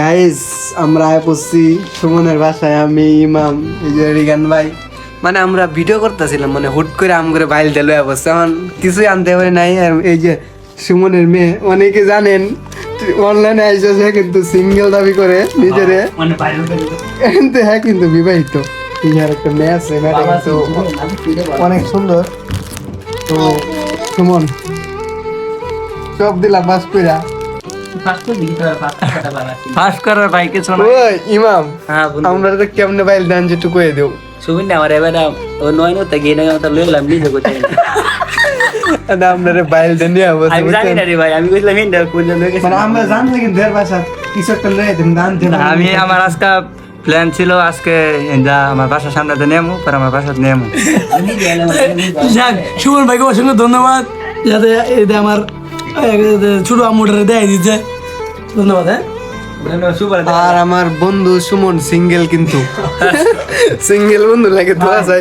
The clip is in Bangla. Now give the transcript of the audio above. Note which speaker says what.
Speaker 1: গাইস আমরা পড়ছি সুমনের বাসায়, আমি ইমাম এই যে রিগান ভাই, মানে আমরা ভিডিও করতেছিলাম, মানে হুট করে আম করে বাইল দিল অবস্থা, এখন কিছুই আনতে পারি নাই। আর এই যে সুমনের মেয়ে, অনেকে জানেন অনলাইনে আইসে কিন্তু সিঙ্গেল দাবি করে নিজেরে, কিন্তু হ্যাঁ কিন্তু বিবাহিত। ইয়ার একটা মেয়ে আছে, মেয়েটা কিন্তু অনেক সুন্দর। তো সুমন সব দিলাম বাস কইরা
Speaker 2: ফাঁস করার ভাই কিছু না।
Speaker 1: ওই ইমাম,
Speaker 2: হ্যাঁ বন্ধু,
Speaker 1: আমরা তো কেমনে বাইল দেন যেটু কয়ে দেও।
Speaker 2: শুনুন না আমার এবার ও নয় নতে গিয়ে না তো লইলাম নিজে করতে।
Speaker 1: না আমরা বাইল দেন নিয়ে অবস্থা
Speaker 2: আমি জানি না রে ভাই, আমি কইলাম ইন্ডা কোন জন লয়ে গেছে।
Speaker 1: মানে আমরা জানলে কিন্তু এর বাসা কিছু একটা লয়ে দেন জানতে
Speaker 3: না, আমি আমার আজকে প্ল্যান ছিল আজকে যা আমার বাসার সামনে তো নেমু, পর আমার বাসার নেমু।
Speaker 2: আমি গেলাম
Speaker 4: যাক সুমন ভাইকে অসংখ্য ধন্যবাদ, যাতে এতে আমার ছোট আমুটারে দেয় দিতে, ধন্যবাদ। হ্যাঁ
Speaker 1: আর আমার বন্ধু সুমন সিঙ্গেল, কিন্তু সিঙ্গেল বন্ধু লাগে তো আছে।